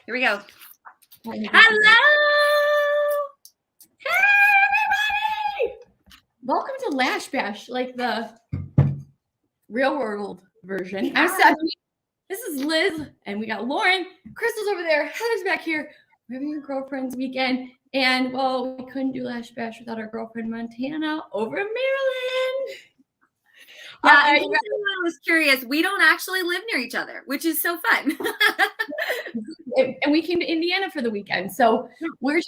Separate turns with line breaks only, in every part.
Here we go.
Hello! Hey, everybody! Welcome to Lash Bash, like the real world version. I'm Stephanie. This is Liz, and we got Lauren. Crystal's over there. Heather's back here. We're having a girlfriend's weekend. And, well, we couldn't do Lash Bash without our girlfriend Montana over in Maryland.
Yeah, in case anyone was curious, we don't actually live near each other, which is so fun.
And we came to Indiana for the weekend, so we're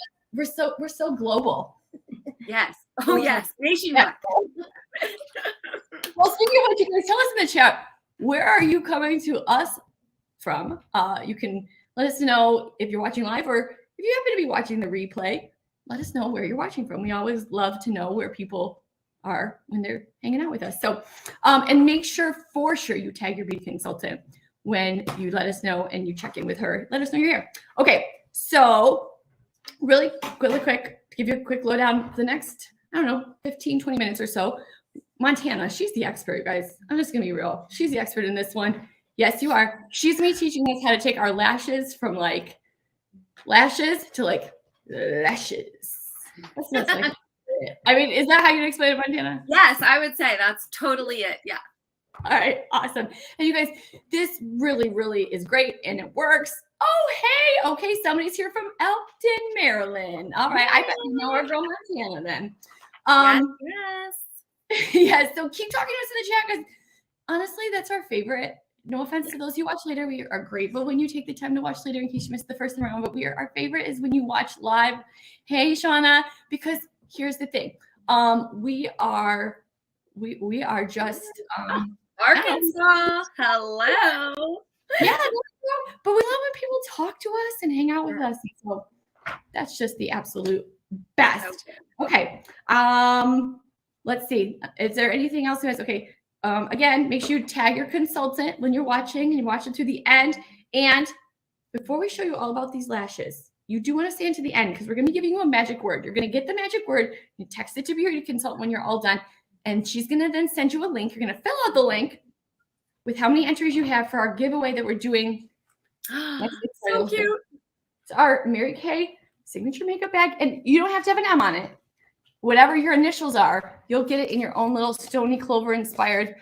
so global.
Yes. Oh yes, nationwide.
Well, speaking of which, you guys tell us in the chat, where are you coming to us from? You can let us know if you're watching live, or if you happen to be watching the replay, let us know where you're watching from. We always love to know where people are when they're hanging out with us. So, and make sure for sure you tag your beauty consultant when you let us know and you check in with her. Let us know you're here. Okay, so really quick, to give you a quick lowdown, the next, 15, 20 minutes or so, Montana, she's the expert, guys. I'm just gonna be real. She's the expert in this one. Yes, you are. She's gonna be teaching us how to take our lashes from like lashes to like lashes. That's like I mean, is that how you'd explain it, Montana?
Yes, I would say that's totally it. Yeah.
All right, awesome. And you guys, this really is great and it works. Oh, hey, okay, somebody's here from Elkton, Maryland. All right, I bet you know our girl Montana then.
Yes.
Yes, so keep talking to us in the chat, because honestly, that's our favorite. No offense to those who watch later, we are great. But when you take the time to watch later, in case you missed the first time around, our favorite is when you watch live. Hey, Shauna, because here's the thing. We are just
Arkansas. Hello.
Yeah, but we love when people talk to us and hang out with us. So that's just the absolute best. Okay. Let's see. Is there anything else, guys? Okay. Again, make sure you tag your consultant when you're watching and you watch it to the end. And before we show you all about these lashes, you do want to stay into the end, because we're going to be giving you a magic word. You're going to get the magic word. You text it to your consultant when you're all done, and she's going to then send you a link. You're going to fill out the link with how many entries you have for our giveaway that we're doing.
So cute.
It's our Mary Kay signature makeup bag, and you don't have to have an M on it. Whatever your initials are, you'll get it in your own little Stony Clover inspired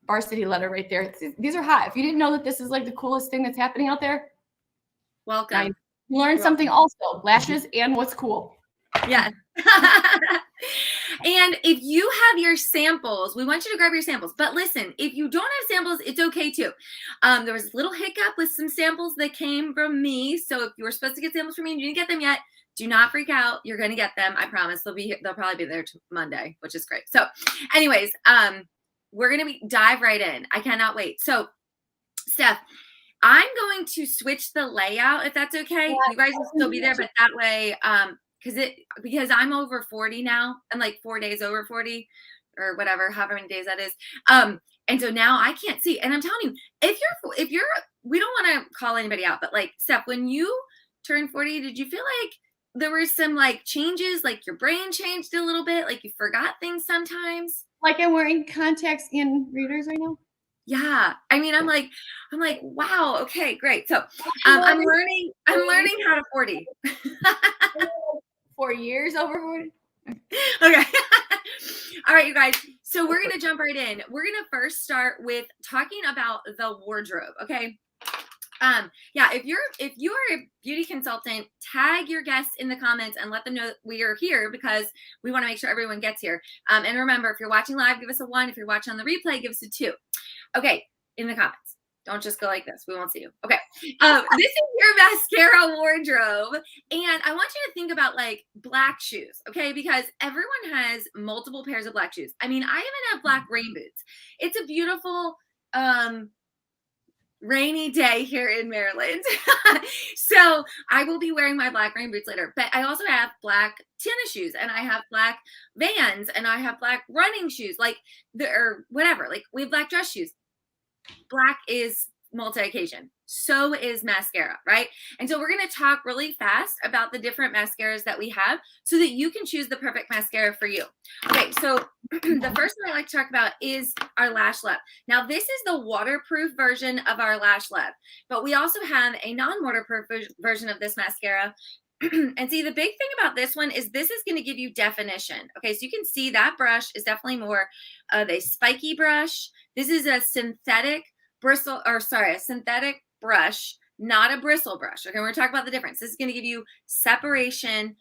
varsity letter right there. These are hot. If you didn't know that this is like the coolest thing that's happening out there,
welcome.
You learned something also. Lashes and what's cool.
Yes. And if you have your samples, we want you to grab your samples. But listen, if you don't have samples, it's okay too. There was a little hiccup with some samples that came from me. So if you were supposed to get samples from me and you didn't get them yet, do not freak out. You're going to get them. I promise. They'll probably be there Monday, which is great. So anyways, we're going to dive right in. I cannot wait. So Steph, I'm going to switch the layout if that's okay. Yeah, you guys will still be there, but that way, because I'm over 40 now. I'm like 4 days over 40 or whatever, however many days that is. And so now I can't see. And I'm telling you, if you're, we don't want to call anybody out, but like Steph, when you turned 40, did you feel like there were some like changes, like your brain changed a little bit, like you forgot things sometimes?
Like I'm wearing contacts and readers right now?
Yeah. I mean, I'm like, wow. Okay, great. So I'm learning how to 40.
4 years over 40.
Okay. All right, you guys. So we're going to jump right in. We're going to first start with talking about the wardrobe. Okay. Yeah, if you are a beauty consultant, tag your guests in the comments and let them know that we are here, because we want to make sure everyone gets here. And remember, if you're watching live, give us a 1. If you're watching on the replay, give us a 2. Okay, in the comments. Don't just go like this. We won't see you. Okay. This is your mascara wardrobe. And I want you to think about like black shoes, okay? Because everyone has multiple pairs of black shoes. I mean, I even have black rain boots. It's a beautiful rainy day here in Maryland. So I will be wearing my black rain boots later. But I also have black tennis shoes, and I have black Vans, and I have black running shoes, or whatever. Like we have black dress shoes. Black is multi-occasion. so is mascara, right? And so we're going to talk really fast about the different mascaras that we have so that you can choose the perfect mascara for you. Okay, so the first one I like to talk about is our Lash Love. Now, this is the waterproof version of our Lash Love, but we also have a non-waterproof version of this mascara. And see, the big thing about this one is this is going to give you definition. Okay, so you can see that brush is definitely more of a spiky brush. This is a synthetic a synthetic brush, not a bristle brush. Okay, we're going to talk about the difference. This is going to give you separation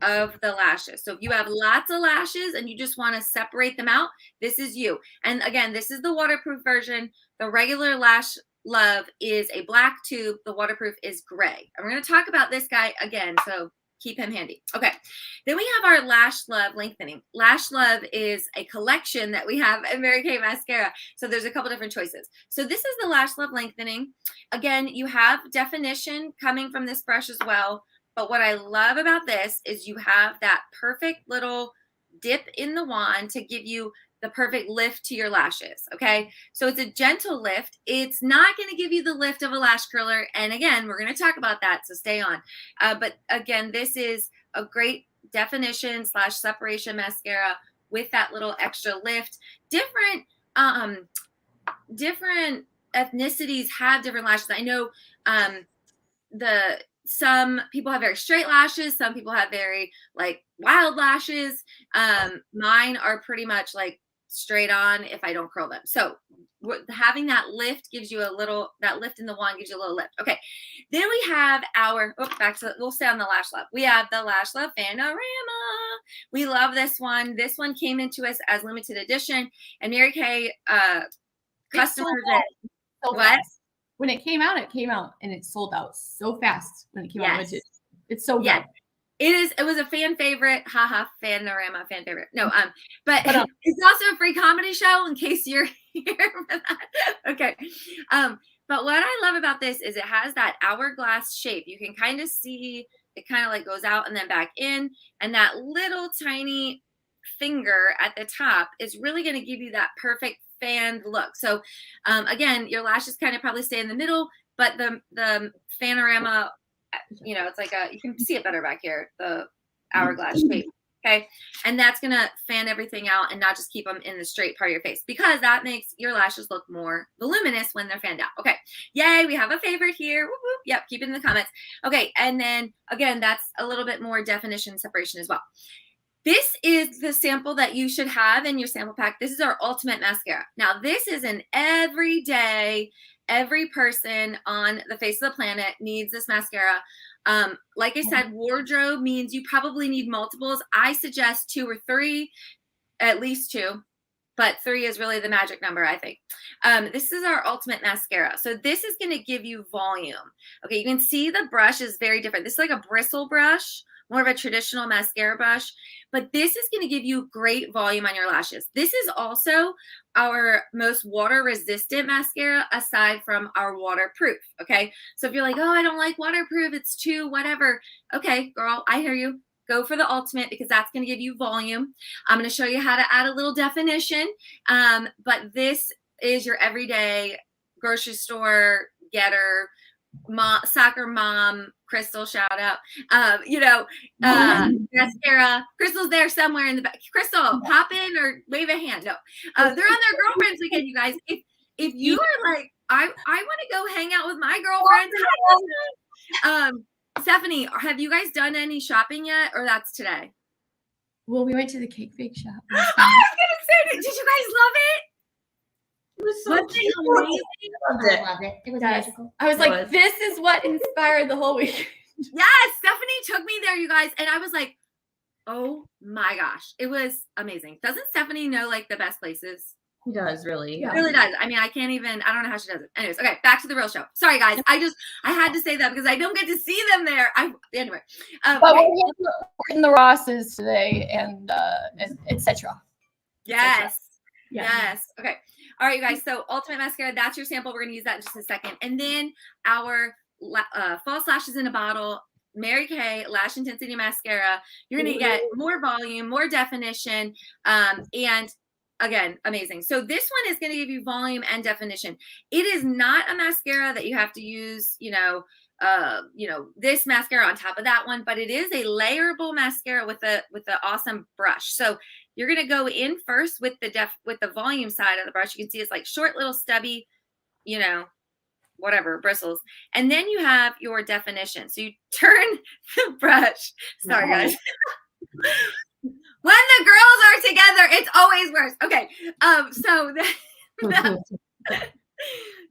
of the lashes. So if you have lots of lashes and you just want to separate them out, this is you. And again, this is the waterproof version. The regular Lash Love is a black tube. The waterproof is gray. And we're going to talk about this guy again, so keep him handy. Okay, then we have our Lash Love lengthening. Lash Love is a collection that we have at Mary Kay Mascara. So there's a couple different choices. So this is the Lash Love lengthening. Again, you have definition coming from this brush as well. But what I love about this is you have that perfect little dip in the wand to give you the perfect lift to your lashes, okay? So it's a gentle lift. It's not going to give you the lift of a lash curler. And again, we're going to talk about that, so stay on. But again, this is a great definition / separation mascara with that little extra lift. Different ethnicities have different lashes. I know some people have very straight lashes. Some people have very like wild lashes. Mine are pretty much like straight on if I don't curl them. So having that lift gives you that lift in the wand gives you a little lift. Okay. Then we have we'll stay on the Lash Love. We have the Lash Love Panorama. We love this one. This one came into us as limited edition, and Mary Kay customers what?
When it came out and it sold out so fast when it came out. It's so good.
It was a fan favorite. Haha, Panorama fan favorite. No, but it's also a free comedy show in case you're here for that. Okay. But what I love about this is it has that hourglass shape. You can kind of see it kind of like goes out and then back in, and that little tiny finger at the top is really going to give you that perfect fanned look. So again, your lashes kind of probably stay in the middle, but the Panorama, it's like you can see it better back here, the hourglass shape. Okay. And that's going to fan everything out and not just keep them in the straight part of your face, because that makes your lashes look more voluminous when they're fanned out. Okay. Yay. We have a favorite here. Whoop, whoop. Yep. Keep it in the comments. Okay. And then again, that's a little bit more definition separation as well. This is the sample that you should have in your sample pack. This is our ultimate mascara. Now, this is an everyday, every person on the face of the planet needs this mascara. Like I said, wardrobe means you probably need multiples. I suggest 2 or 3, at least 2, but 3 is really the magic number, I think. This is our ultimate mascara. So this is going to give you volume. Okay, you can see the brush is very different. This is like a bristle brush, more of a traditional mascara brush, but this is going to give you great volume on your lashes. This is also our most water resistant mascara aside from our waterproof. Okay. So if you're like, oh, I don't like waterproof, it's too whatever. Okay, girl, I hear you. Go for the ultimate because that's going to give you volume. I'm going to show you how to add a little definition. But this is your everyday grocery store getter, soccer mom, Crystal, shout out. Mascara. Crystal's there somewhere in the back. Crystal, pop in or wave a hand. No, they're on their girlfriends weekend, you guys. If you are like, I want to go hang out with my girlfriends. Stephanie, have you guys done any shopping yet, or that's today?
Well, we went to the cake bake shop.
Oh, I was gonna say, did you guys love it?
It was so
amazing.
I loved it. It was magical.
I was like, this is what inspired the whole week.
Yes, Stephanie took me there, you guys, and I was like, oh my gosh, it was amazing. Doesn't Stephanie know like the best places?
He does, really.
Yeah. He really does. I mean, I don't know how she does it. Anyways, okay, back to the real show. Sorry, guys. I had to say that because I don't get to see them there. Anyway.
But we're in the Rosses today and etc.
Yes.
Yeah.
Yes. Okay. All right, you guys. So ultimate mascara, that's your sample. We're going to use that in just a second. And then our false lashes in a bottle, Mary Kay Lash Intensity Mascara. You're going to get more volume, more definition, and again, amazing. So this one is going to give you volume and definition. It is not a mascara that you have to use, this mascara on top of that one, but it is a layerable mascara with a awesome brush. So you're going to go in first with the volume side of the brush. You can see it's like short little stubby, whatever, bristles. And then you have your definition. So you turn the brush. Sorry, guys. When the girls are together, it's always worse. Okay. So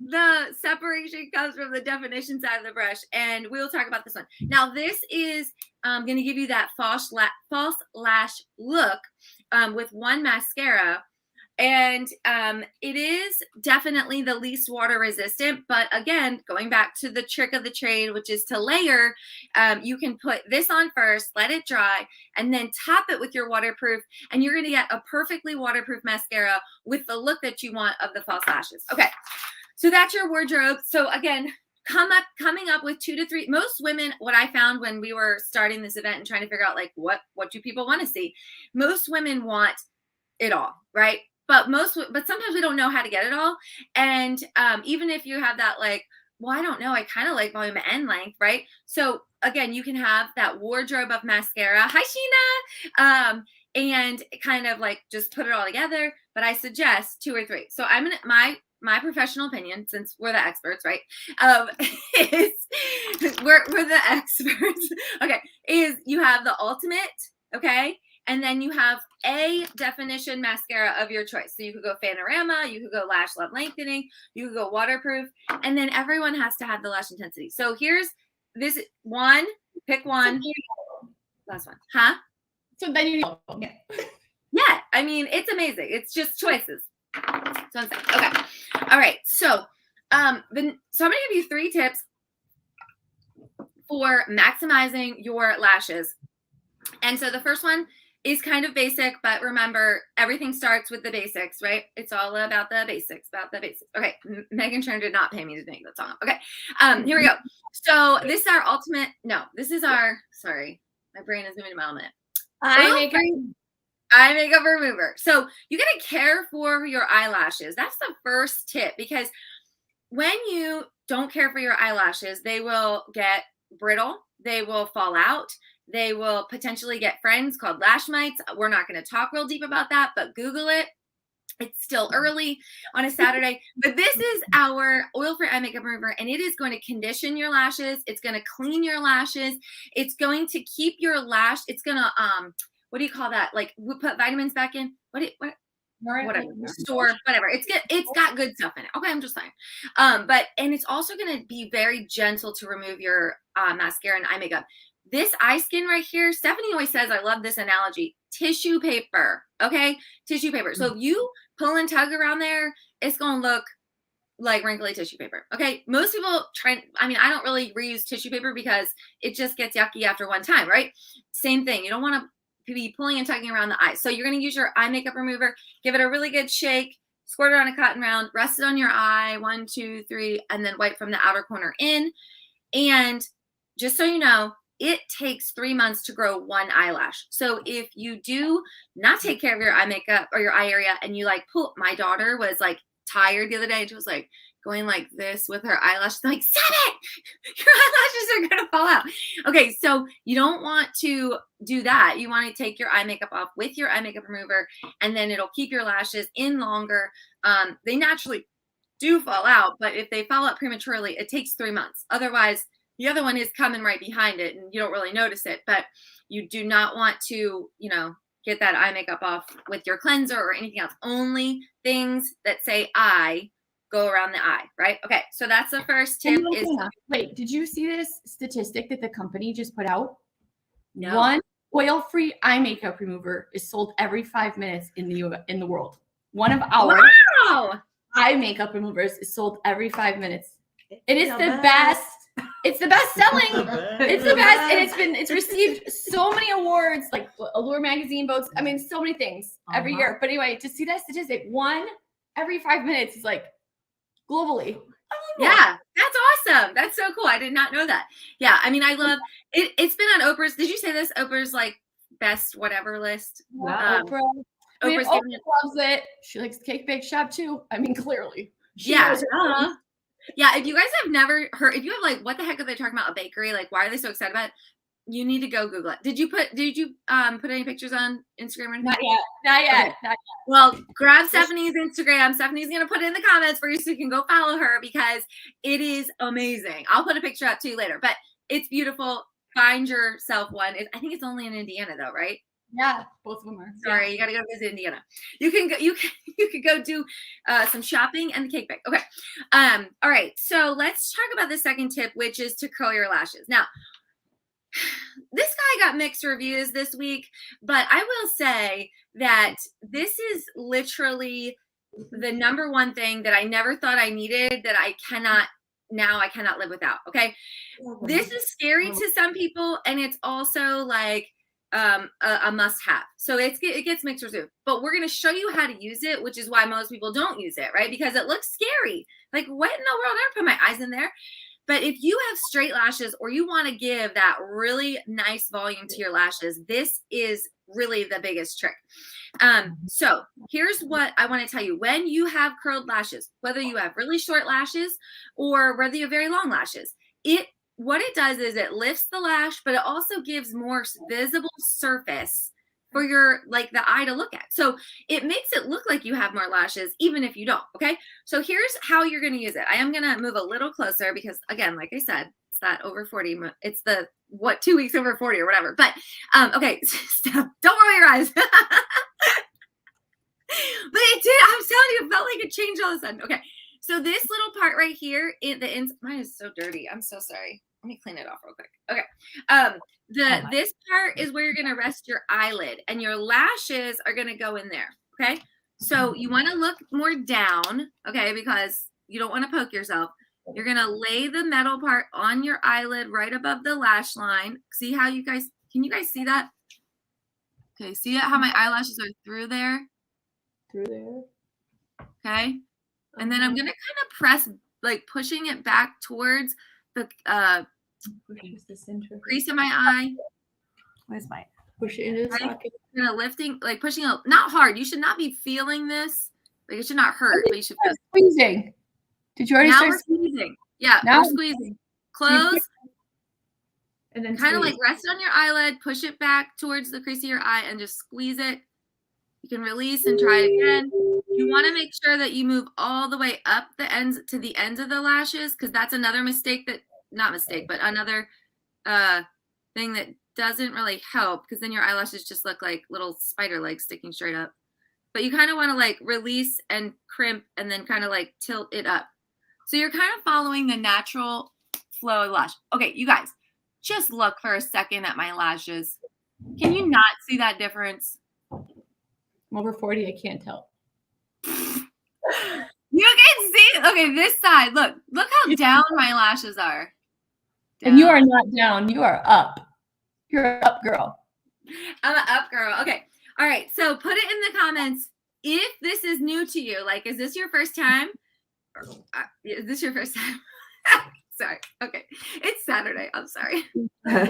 the separation comes from the definition side of the brush, and we'll talk about this one. Now, this is going to give you that false lash look with one mascara. And it is definitely the least water resistant. But again, going back to the trick of the trade, which is to layer, you can put this on first, let it dry, and then top it with your waterproof. And you're going to get a perfectly waterproof mascara with the look that you want of the false lashes. Okay, so that's your wardrobe. So again, coming up with 2 to 3. Most women, what I found when we were starting this event and trying to figure out like what do people want to see, most women want it all, right? But sometimes we don't know how to get it all. And even if you have that, like, well, I don't know, I kind of like volume and length, right? So again, you can have that wardrobe of mascara. Hi, Sheena. And kind of like just put it all together. But I suggest 2 or 3. So I'm gonna my professional opinion, since we're the experts, right? Is we're the experts. Okay, is you have the ultimate, okay? And then you have a definition mascara of your choice. So you could go Panorama, you could go Lash Love Lengthening, you could go Waterproof, and then everyone has to have the lash intensity. So here's this one, pick one. Last one. Huh?
So then
Yeah, I mean, it's amazing. It's just choices. So I'm saying, okay. All right. So I'm going to give you 3 tips for maximizing your lashes. And so the first one is kind of basic, but remember, everything starts with the basics, right? It's all about the basics, Okay, Megan Trainor did not pay me to make that song up. Okay, here we go. So this is our ultimate, sorry, my brain is moving to my element. Eye makeup remover. So you got to care for your eyelashes. That's the first tip, because when you don't care for your eyelashes, they will get brittle, they will fall out, they will potentially get friends called lash mites. We're not going to talk real deep about that, but Google it. It's still early on a Saturday, but this is our oil-free eye makeup remover, and it is going to condition your lashes. It's going to clean your lashes. It's going to keep your lash. It's going to, what do you call that? Like, we put vitamins back in. Whatever, store, whatever. It's good. It's got good stuff in it. Okay, I'm just saying. And it's also going to be very gentle to remove your mascara and eye makeup. This eye skin right here, Stephanie always says, I love this analogy, tissue paper, okay? Tissue paper. So if you pull and tug around there, it's going to look like wrinkly tissue paper, okay? Most people I don't really reuse tissue paper because it just gets yucky after one time, right? Same thing. You don't want to be pulling and tugging around the eyes. So you're going to use your eye makeup remover, give it a really good shake, squirt it on a cotton round, rest it on your eye, 1, 2, 3, and then wipe from the outer corner in. And just so you know, it takes 3 months to grow one eyelash. So if you do not take care of your eye makeup or your eye area and you like pull, my daughter was like tired the other day and she was like going like this with her eyelashes. I'm like, stop it! Your eyelashes are going to fall out. Okay, so you don't want to do that. You want to take your eye makeup off with your eye makeup remover, and then it'll keep your lashes in longer. They naturally do fall out, but if they fall out prematurely, it takes 3 months. Otherwise, the other one is coming right behind it and you don't really notice it, but you do not want to, get that eye makeup off with your cleanser or anything else. Only things that say eye go around the eye, right? Okay, so that's the first tip.
Wait, did you see this statistic that the company just put out?
No.
One oil-free eye makeup remover is sold every 5 minutes in the world. One of our eye makeup removers is sold every 5 minutes. It is the best. It's the best selling. It's the best, and it's received so many awards, like Allure magazine votes. I mean, so many things every year. But anyway, to see that statistic, 1 every 5 minutes is like globally.
Yeah, that's awesome. That's so cool. I did not know that. Yeah, I mean, I love it. It's been on Oprah's. Did you say this? Oprah's like best whatever list.
Oprah. I mean,
Oprah's
Oprah
giving it.
loves it. She likes the cake bake shop too. I mean, clearly. She
Yeah.
knows her place.
Yeah. If you guys have never heard, if you have like, what the heck are they talking about? A bakery? Like, why are they so excited about it? You need to go Google it. Did you put any pictures on Instagram or anything?
Not yet. Not yet.
Okay.
Not yet.
Well, grab Stephanie's Instagram. Stephanie's going to put it in the comments for you so you can go follow her because it is amazing. I'll put a picture up to you later, but it's beautiful. Find yourself one. I think it's only in Indiana though, right?
Yeah, both of them are.
Sorry, you got to go visit Indiana. You can go. You can go do some shopping and the cake bake. Okay. All right. So let's talk about the second tip, which is to curl your lashes. Now, this guy got mixed reviews this week, but I will say that this is literally the number one thing that I never thought I needed that I cannot live without. Okay. This is scary to some people, and it's also like a must have. So it gets mixed reviews, but we're going to show you how to use it, which is why most people don't use it, right? Because it looks scary. Like, what in the world? I don't put my eyes in there. But if you have straight lashes or you want to give that really nice volume to your lashes, this is really the biggest trick. So here's what I want to tell you. When you have curled lashes, whether you have really short lashes or whether you have very long lashes, what it does is it lifts the lash, but it also gives more visible surface for your, like, the eye to look at. So it makes it look like you have more lashes, even if you don't. Okay. So here's how you're going to use it. I am going to move a little closer because, again, like I said, it's that over 40. It's the 2 weeks over 40 or whatever. But okay, stop. Don't roll your eyes. But it did. I'm telling you, it felt like it changed all of a sudden. Okay. So this little part right here, mine is so dirty. I'm so sorry. Let me clean it off real quick. Okay. This part is where you're going to rest your eyelid, and your lashes are going to go in there. Okay. So you want to look more down, okay, because you don't want to poke yourself. You're going to lay the metal part on your eyelid right above the lash line. See how can you guys see that? Okay. See how my eyelashes are through there?
Through there.
Okay. And then I'm going to kind of press, like pushing it back towards the crease of my eye.
Where's mine?
Push it into the socket.
Kind of lifting, like pushing it, not hard. You should not be feeling this. Like, it should not hurt, but you should feel
squeezing. Did you already
now
start
we're squeezing? Yeah,
now
we're squeezing. Close.
And then
kind of like rest on your eyelid, push it back towards the crease of your eye and just squeeze it. You can release and try it again. You want to make sure that you move all the way up the ends to the ends of the lashes, because that's another but another thing that doesn't really help, because then your eyelashes just look like little spider legs sticking straight up. But you kind of want to like release and crimp and then kind of like tilt it up. So you're kind of following the natural flow of the lash. Okay, you guys, just look for a second at my lashes. Can you not see that difference?
I'm over 40. I can't tell.
You can see. Okay, this side. Look how down my lashes are. Down.
And you are not down. You are up. You're an up girl.
I'm an up girl. Okay. All right. So put it in the comments if this is new to you. Like, is this your first time? Is this your first time? Sorry. Okay. It's Saturday. I'm sorry. Okay.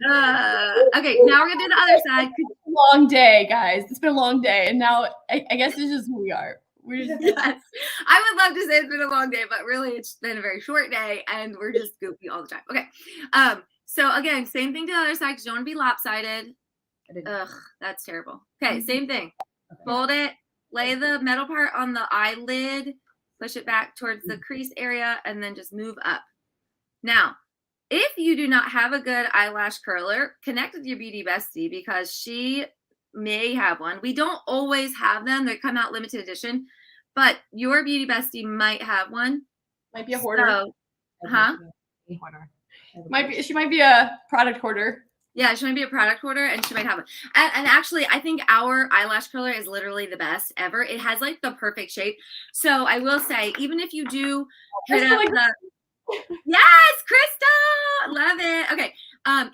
Now we're going to do the other side.
It's a long day, guys. It's been a long day. And now I guess this is who we are. We're just
yes. I would love to say it's been a long day, but really it's been a very short day and we're just goofy all the time. Okay. So again, same thing to the other side because you don't want to be lopsided. Ugh, that's terrible. Okay, same thing. Fold it, lay the metal part on the eyelid, push it back towards the crease area, and then just move up. Now, if you do not have a good eyelash curler, connect with your beauty bestie because she may have one. We don't always have them. They come out limited edition, but your beauty bestie might have one.
Might be a hoarder.
So, huh?
A hoarder.
She might be a product hoarder.
Yeah, she might be a product hoarder and she might have one. And actually, I think our eyelash curler is literally the best ever. It has like the perfect shape. So I will say, even if you do hit up yes, Krista, love it. Okay.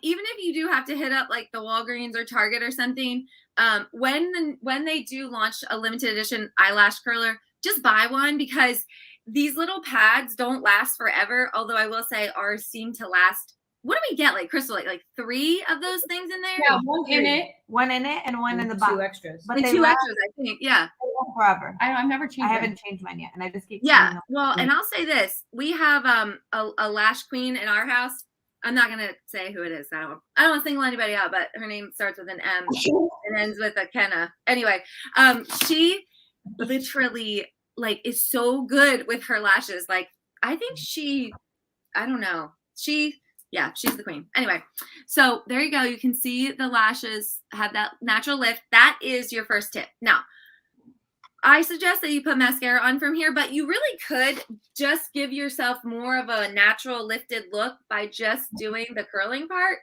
Even if you do have to hit up like the Walgreens or Target or something, when they do launch a limited edition eyelash curler, just buy one because these little pads don't last forever. Although I will say ours seem to last what do we get? Like Crystal, like 3 of those things in there?
Yeah, one in it.
One in it and one in the
2
box.
extras.
But
And
they
2
last
extras, I think. Yeah.
forever.
I've never changed.
I
it.
haven't changed mine yet, and I just keep
Yeah.
changing them.
Well, and I'll say this: we have a lash queen in our house. I'm not gonna say who it is. I don't want to single anybody out, but her name starts with an M and ends with a Kenna. Anyway, she literally like is so good with her lashes. Like I think I don't know. She's the queen. Anyway, so there you go. You can see the lashes have that natural lift. That is your first tip. Now, I suggest that you put mascara on from here, but you really could just give yourself more of a natural lifted look by just doing the curling part.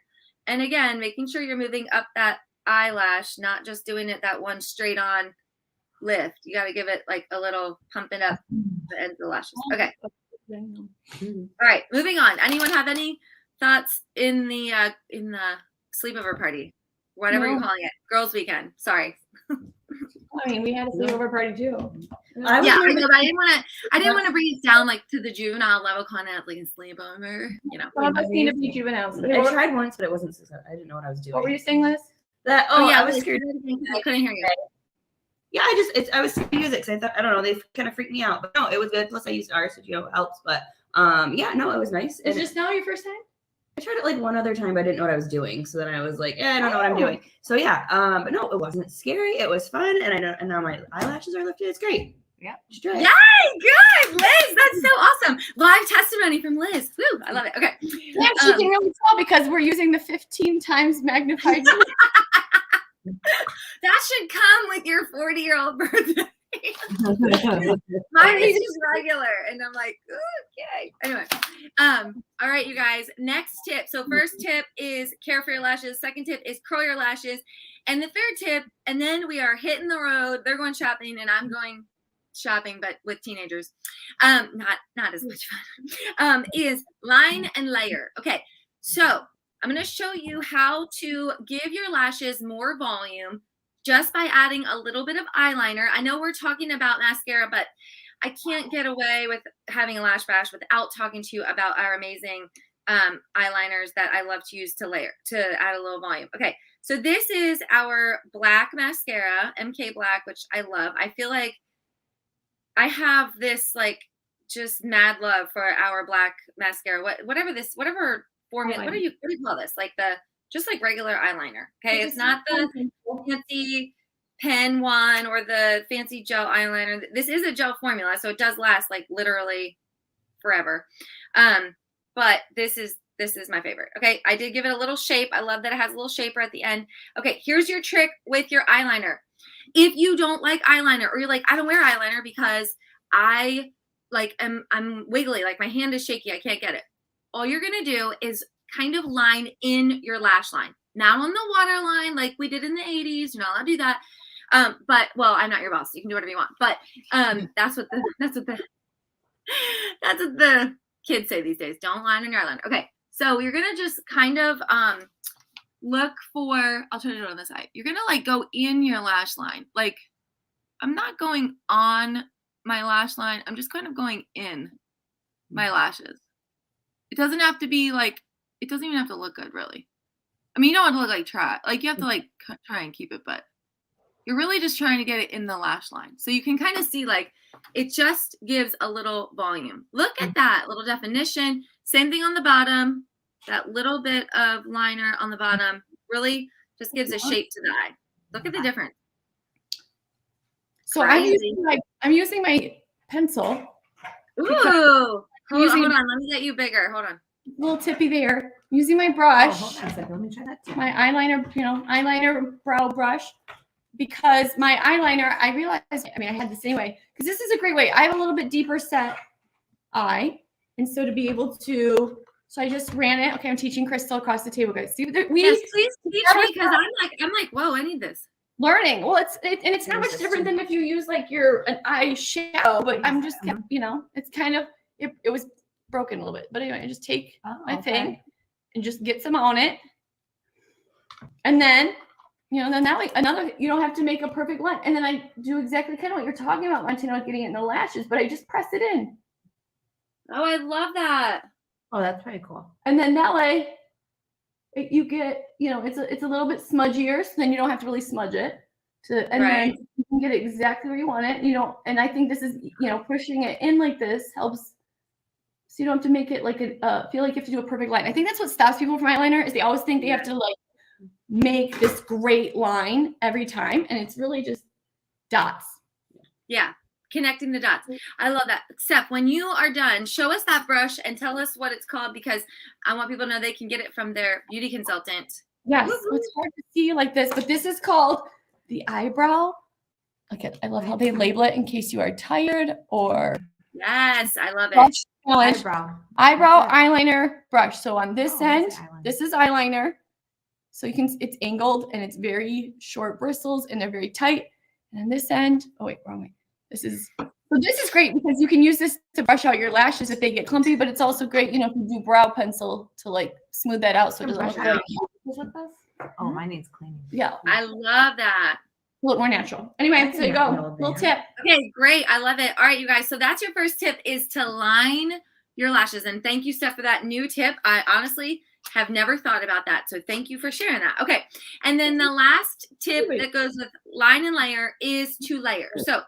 And again, making sure you're moving up that eyelash, not just doing it that one straight on lift. You got to give it like a little pump it up the ends of the lashes. Okay. All right, moving on. Anyone have any thoughts in the sleepover party? Whatever you're calling it. Girls' weekend. Sorry.
I mean, we had a sleepover party too.
I know, but I didn't want to bring it down like to the juvenile level, kind of like a sleepover, you know.
Some of us need to be juveniles.
I tried once, but it wasn't successful. I didn't know what I was doing.
What were you saying, Liz?
That
yeah,
I was scared.
I couldn't hear you.
Yeah, I was scared to use it because I thought, I don't know, they kind of freaked me out. But no, it was good. Plus I used ours, so it helps. But yeah, no, it was nice.
Is this now your first time?
I tried it like one other time, but I didn't know what I was doing. So then I was like, I don't know what I'm doing. So yeah, but no, it wasn't scary. It was fun, and now my eyelashes are lifted. It's great.
Yeah.
Just try it.
Yay, good, Liz. That's so awesome. Live testimony from Liz. Woo, I love it. Okay.
Yeah, she can really tell because we're using the 15 times magnified.
That should come with your 40-year-old birthday. Mine is just regular, and I'm like, okay. Anyway, all right, you guys. Next tip. So first tip is care for your lashes. Second tip is curl your lashes, and the third tip, and then we are hitting the road. They're going shopping, and I'm going shopping, but with teenagers. Not as much fun. Is line and layer. Okay, so I'm going to show you how to give your lashes more volume just by adding a little bit of eyeliner. I know we're talking about mascara, but I can't get away with having a lash bash without talking to you about our amazing eyeliners that I love to use to add a little volume. Okay, so this is our black mascara, MK Black, which I love. I feel like I have this like just mad love for our black mascara. Whatever formula, what do you call this? Like just like regular eyeliner. Okay, it's not the fancy pen one or the fancy gel eyeliner. This is a gel formula, so it does last like literally forever. But this is my favorite. Okay, I did give it a little shape. I love that it has a little shaper at the end. Okay, here's your trick with your eyeliner. If you don't like eyeliner, or you're like, I don't wear eyeliner because I'm wiggly, like my hand is shaky, I can't get it. All you're gonna do is kind of line in your lash line, not on the water line like we did in the 80s. You're not allowed to do that. But well, I'm not your boss. You can do whatever you want. But that's what the kids say these days. Don't line in your eyeliner. Okay, so you're gonna just kind of look for. I'll try to do it on this side. You're gonna like go in your lash line. Like I'm not going on my lash line. I'm just kind of going in my lashes. It doesn't have to be like. It doesn't even have to look good, really. I mean, you don't want to look like trash. Like, you have to, like, try and keep it, but you're really just trying to get it in the lash line. So you can kind of see, like, it just gives a little volume. Look at that little definition. Same thing on the bottom. That little bit of liner on the bottom really just gives a shape to the eye. Look at the difference.
So I'm using my pencil.
Ooh. Hold on. Let me get you bigger. Hold on.
Little tippy there. Using my brush.
Oh, hold on a second. Let me try that too.
My eyeliner brow brush. Because my eyeliner, I realized, I had this anyway, because this is a great way. I have a little bit deeper set eye. And so to be able to, so I just ran it. Okay, I'm teaching Crystal across the table, guys. See,
yes, please teach me, because I'm like, whoa, I need this.
Learning. Well, it's not much different than if you use like an eyeshadow, but I'm just, it's kind of, it was broken a little bit. But anyway, I just take my thing and just get some on it. And then, then that way, you don't have to make a perfect line. And then I do exactly kind of what you're talking about, Martina, getting it in the lashes, but I just press it in.
Oh, I love that.
Oh, that's pretty cool.
And then that way, you get, it's a little bit smudgier, so then you don't have to really smudge it. And
Right.
then you can get it exactly where you want it. And I think this is, pushing it in like this helps, so you don't have to make it like feel like you have to do a perfect line. I think that's what stops people from eyeliner is they always think they have to like make this great line every time, and it's really just dots.
Yeah, connecting the dots. I love that. Steph, when you are done, show us that brush and tell us what it's called, because I want people to know they can get it from their beauty consultant.
Yes, so it's hard to see like this, but this is called the eyebrow. Okay, I love how they label it in case you are tired or
Yes, I love it.
brush challenge.
Eyebrow.
Eyebrow eyeliner brush. So on this
Oh,
end,
that's eyeliner.
this is eyeliner. So it's angled and it's very short bristles and they're very tight. And on this end, oh wait, wrong way. This is great because you can use this to brush out your lashes if they get clumpy, but it's also great, if you do brow pencil to like smooth that out so it doesn't look like
Oh, mine needs cleaning.
yeah,
I love that.
a little more natural. Anyway,
That's
so you
not
go.
real
Little
bad.
tip.
Okay, great. I love it. All right, you guys. So that's your first tip, is to line your lashes. And thank you, Steph, for that new tip. I honestly have never thought about that. So thank you for sharing that. Okay. And then the last tip that goes with line and layer is to layer. So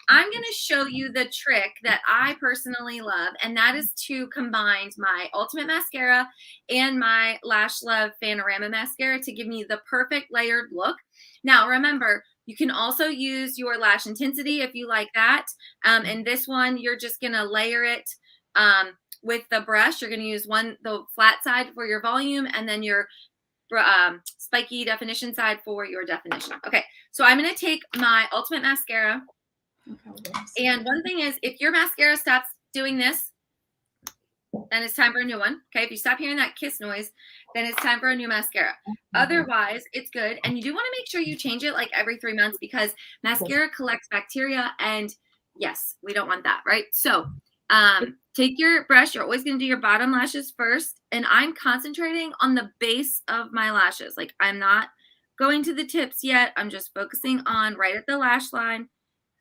I'm going to show you the trick that I personally love, and that is to combine my Ultimate Mascara and my Lash Love Panorama Mascara to give me the perfect layered look. Now, remember, you can also use your Lash Intensity if you like that. And this one, you're just going to layer it with the brush. You're going to use the flat side for your volume, and then your spiky definition side for your definition. Okay, so I'm going to take my Ultimate Mascara. And one thing is, if your mascara stops doing this, then it's time for a new one. Okay, if you stop hearing that kiss noise, then it's time for a new mascara. Otherwise, it's good. And you do want to make sure you change it like every 3 months, because mascara collects bacteria, and yes, we don't want that, right? So take your brush. You're always going to do your bottom lashes first, and I'm concentrating on the base of my lashes. Like, I'm not going to the tips yet. I'm just focusing on right at the lash line.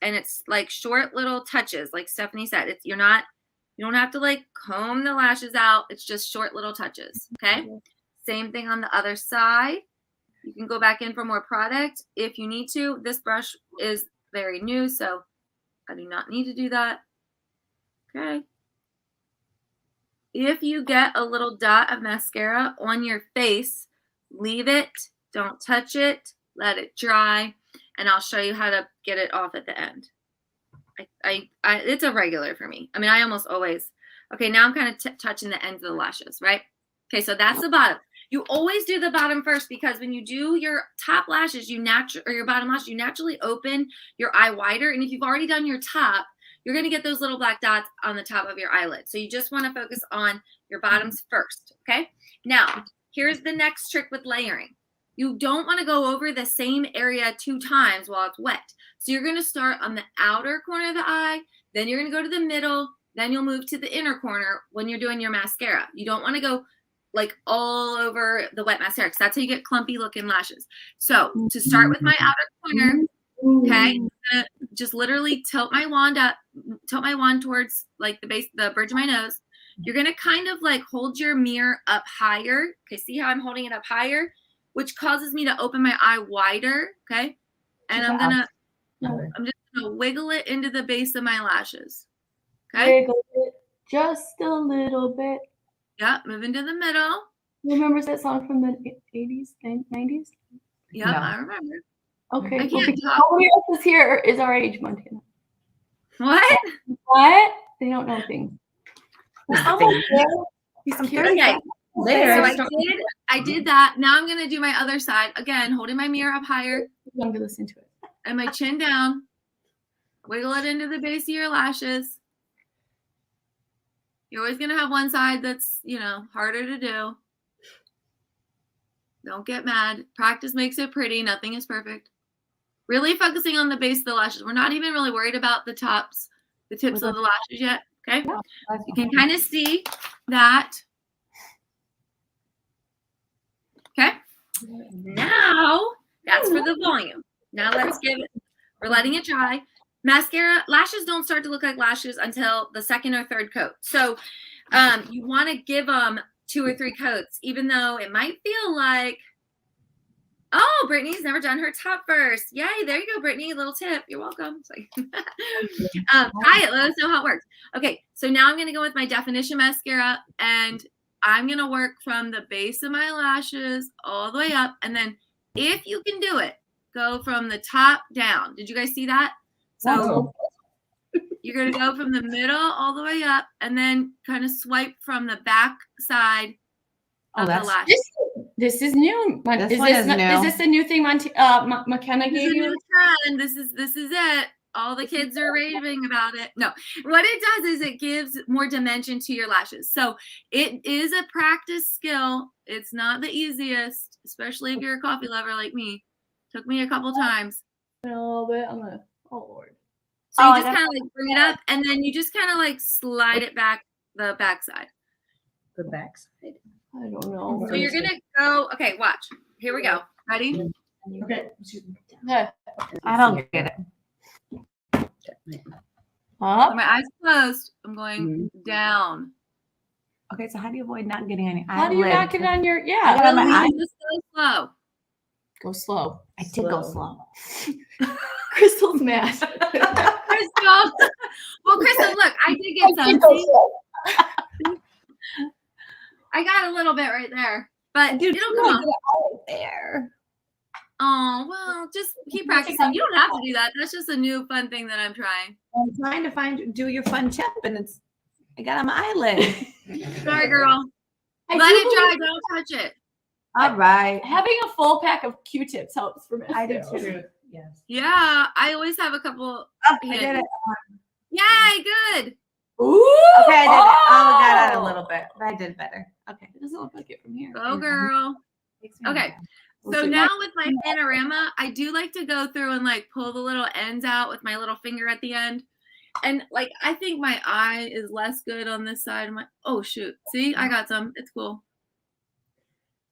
And it's like short little touches, like Stephanie said. You don't have to like comb the lashes out. It's just short little touches. Okay. Same thing on the other side. You can go back in for more product if you need to. This brush is very new, so I do not need to do that. Okay. If you get a little dot of mascara on your face, leave it. Don't touch it. Let it dry. And I'll show you how to get it off at the end. It's a regular for me. I mean, I almost always. Okay, now I'm kind of touching the ends of the lashes, right? Okay, so that's the bottom. You always do the bottom first, because when you do your top lashes, or your bottom lashes, you naturally open your eye wider. And if you've already done your top, you're going to get those little black dots on the top of your eyelid. So you just want to focus on your bottoms first, okay? Now, here's the next trick with layering. You don't want to go over the same area 2 times while it's wet. So you're going to start on the outer corner of the eye, then you're going to go to the middle, then you'll move to the inner corner when you're doing your mascara. You don't want to go like all over the wet mascara, because that's how you get clumpy looking lashes. So to start with my outer corner, okay, I'm gonna just literally tilt my wand towards like the bridge of my nose. You're going to kind of like hold your mirror up higher. Okay, see how I'm holding it up higher? Which causes me to open my eye wider, okay? And I'm just gonna wiggle it into the base of my lashes, okay?
Wiggle it just a little bit.
Yeah, move into the middle.
Remember that song from the 80s, 90s?
Yeah,
No.
I remember.
Okay.
I
well,
can't
because
talk.
nobody else is here is our age, Montana.
What?
What? They don't know things.
Okay,
There.
so I did that. Now I'm gonna do my other side. Again, holding my mirror up higher
I'm to listen to it.
and my chin down. Wiggle it into the base of your lashes. You're always gonna have one side that's, harder to do. Don't get mad. Practice makes it pretty. Nothing is perfect. Really focusing on the base of the lashes. We're not even really worried about the tips of the lashes yet. Okay. You can kind of see that. Okay. Now that's for the volume. Now we're letting it dry. Mascara, lashes don't start to look like lashes until the second or third coat. So you want to give them 2 or 3 coats, even though it might feel like, oh, Brittany's never done her top first. Yay, there you go, Brittany. Little tip. You're welcome. Try it. Let us know how it works. Okay, so now I'm going to go with my definition mascara, and I'm going to work from the base of my lashes all the way up. And then if you can do it, go from the top down. Did you guys see that? So you're going to go from the middle all the way up and then kind of swipe from the back side of the lash.
This is new. Is this a new thing McKenna gave you?
This is it. All the kids are raving about it. No, what it does is it gives more dimension to your lashes. So it is a practice skill. It's not the easiest, especially if you're a coffee lover like me. Took me a couple times.
A little bit. I'm gonna. Oh Lord.
So you just kind of like bring it up, and then you just kind of like slide it back the backside.
The backside.
I don't know.
So you're gonna go. Okay, watch. Here we go. Ready?
Okay. Yeah.
I don't get it.
Up.
So my eyes closed. I'm going down.
Okay, so how do you avoid not getting any?
How do you not get on your?
I
Yeah.
got on my eye.
Just go slow.
Go slow.
I did go slow.
Crystal's mad.
Crystal. Well, Crystal, look, I did get some. See? I got a little bit right there, but it'll come off.
There.
Oh, well, just keep practicing. You don't have to do that. That's just a new fun thing that I'm trying.
I'm trying to do your fun tip, and I got on my eyelid.
Sorry, girl. Let it dry. Don't touch it.
All right.
Having a full pack of Q-tips helps for me.
I do too. Yes.
Yeah, I always have a couple.
Oh, I did it.
Yay, good.
Ooh.
Okay, I did it. Oh, I got out a little bit, but I did better. Okay.
It doesn't look like it from here.
Go, girl. Okay. So now with my panorama, I do like to go through and like pull the little ends out with my little finger at the end. And like, I think my eye is less good on this side of my, oh shoot. See, I got some, it's cool.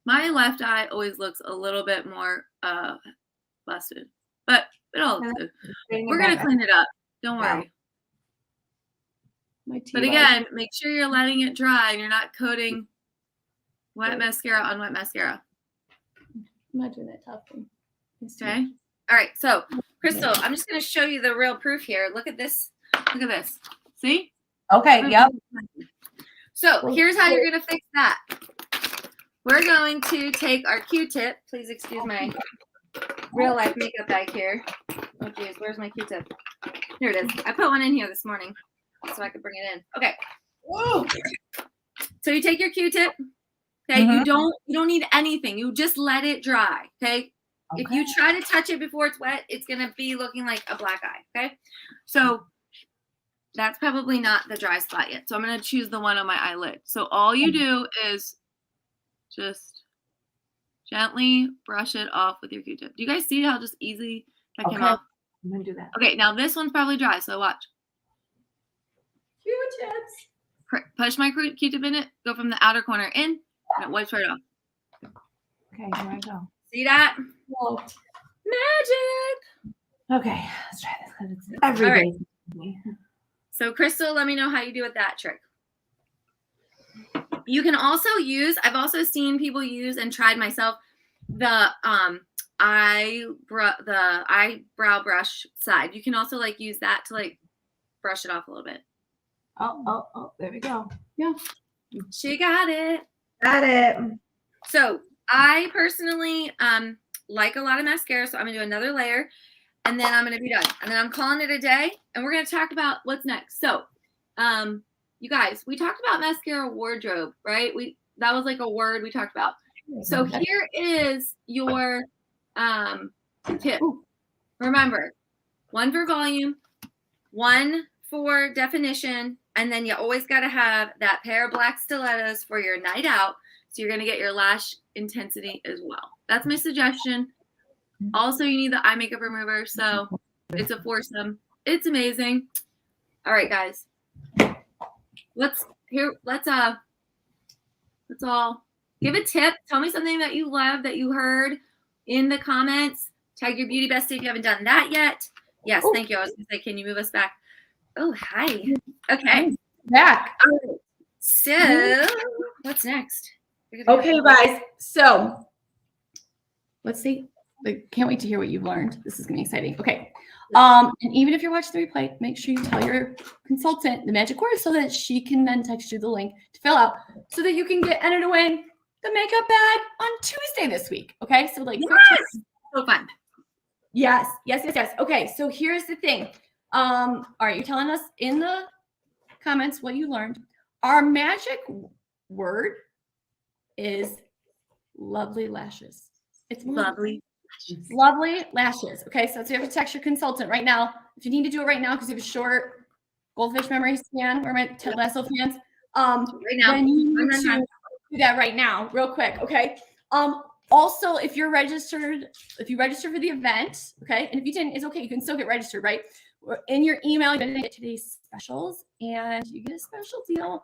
My left eye always looks a little bit more busted, but it all looks good. We're going to clean it up. Don't worry. But again, make sure you're letting it dry and you're not coating wet mascara on wet mascara.
Imagine that tough thing.
Okay. All right. So, Crystal, I'm just going to show you the real proof here. Look at this. Look at this. See?
Okay. Yep.
So, here's how you're going to fix that. We're going to take our Q-tip. Please excuse my real life makeup bag here. Oh, geez. Where's my Q-tip? Here it is. I put one in here this morning so I could bring it in. Okay. Whoa. So, you take your Q-tip. Okay, you don't need anything. You just let it dry. Okay? If you try to touch it before it's wet, it's gonna be looking like a black eye. Okay, so that's probably not the dry spot yet. So I'm gonna choose the one on my eyelid. So all you do is just gently brush it off with your Q-tip. Do you guys see how just easy that came off?
I'm gonna do that.
Okay, now this one's probably dry. So watch.
Q-tips.
Push my Q-tip in it. Go from the outer corner in. And it wipes right off.
Okay, here I go.
See that?
Whoa.
Magic.
Okay, let's try this because it's every day.
So, Crystal, let me know how you do with that trick. You can also use, I've also seen people use and tried myself, the eyebrow brush side. You can also like use that to like brush it off a little bit.
Oh, there we go.
Yeah.
She got it.
Got it.
So I personally like a lot of mascara, so I'm gonna do another layer and then I'm gonna be done. And then I'm calling it a day and we're gonna talk about what's next. So you guys, we talked about mascara wardrobe, right? That was like a word we talked about. So here is your tip. Remember, 1 for volume, 1 for definition, and then you always got to have that pair of black stilettos for your night out. So you're going to get your lash intensity as well. That's my suggestion. Also, you need the eye makeup remover. So it's a foursome. It's amazing. All right, guys. Let's all give a tip. Tell me something that you love that you heard in the comments. Tag your beauty bestie if you haven't done that yet. Yes, thank you. I was going to say, can you move us back? Oh, hi. Okay.
Back.
So What's next?
Okay, guys. So let's see. Like, can't wait to hear what you've learned. This is gonna be exciting. Okay. And even if you're watching the replay, make sure you tell your consultant the magic word so that she can then text you the link to fill out so that you can get entered to win the makeup bag on Tuesday this week. Okay. So like quick tips.
So fun.
Yes. Okay, so here's the thing. All right, you're telling us in the comments what you learned. Our magic word is lovely lashes. It's
Lovely.
lovely lashes. Okay, so you have to text your consultant right now. If you need to do it right now because you have a short goldfish memory span or my Ted Lasso fans,
Right now.
then you need to do that right now, real quick. Okay. Also, if you register for the event, okay, and if you didn't, it's okay. You can still get registered, right? In your email, you're gonna get today's specials, and you get a special deal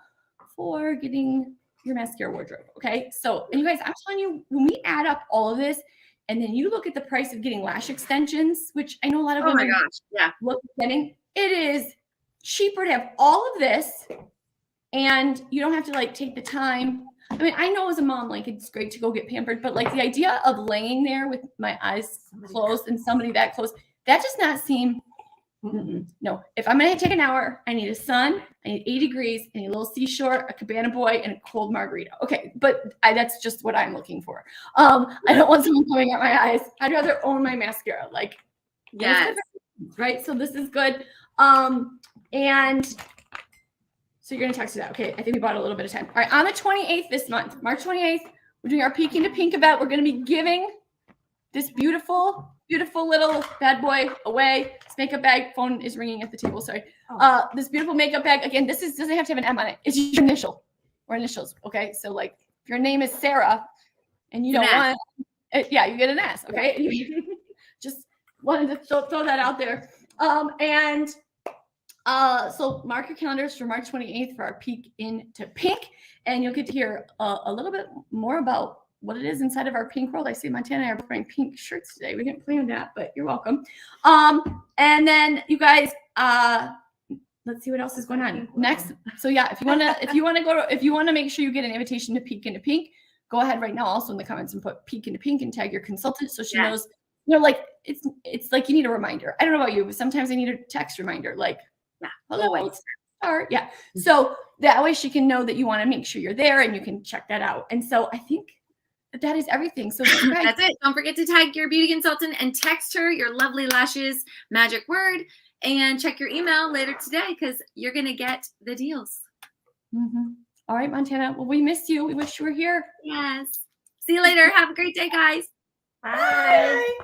for getting your mascara wardrobe. Okay. So, and you guys, I'm telling you, when we add up all of this, and then you look at the price of getting lash extensions, which I know a lot of women look at getting, it is cheaper to have all of this, and you don't have to like take the time. I mean, I know as a mom, like it's great to go get pampered, but like the idea of laying there with my eyes closed and somebody that close, that does not seem. No, if I'm going to take an hour, I need a sun, I need 80 degrees, I need a little seashore, a cabana boy, and a cold margarita. Okay, but that's just what I'm looking for. I don't want someone coming at my eyes. I'd rather own my mascara. Like,
Yes.
Right? So this is good. And so you're going to text it out. Okay, I think we bought a little bit of time. All right, on the 28th this month, March 28th, we're doing our Peek into Pink event. We're going to be giving this beautiful little bad boy away. This makeup bag. Phone is ringing at the table. Sorry. This beautiful makeup bag. Again, this doesn't have to have an M on it. It's your initial or initials. Okay. So like if your name is Sarah and you don't want it, yeah, you get an S. Okay. Just wanted to throw that out there. So mark your calendars for March 28th for our Peek into Pink, and you'll get to hear a little bit more about what it is inside of our pink world. I see Montana and I are wearing pink shirts today. We didn't plan that, but you're welcome. And then you guys, let's see what else is going on next. So yeah, if you want to make sure you get an invitation to Peek into Pink, go ahead right now also in the comments and put Peek into Pink and tag your consultant so she knows, like it's like you need a reminder. I don't know about you, but sometimes I need a text reminder like, hello, start. Yeah. So that way she can know that you want to make sure you're there and you can check that out. And so I think that is everything. So guys,
that's it. Don't forget to tag your beauty consultant and text her your lovely lashes magic word, and check your email later today because you're going to get the deals.
All right, Montana. Well, we missed you. We wish you were here.
Yes. See you later. Have a great day, guys.
Bye.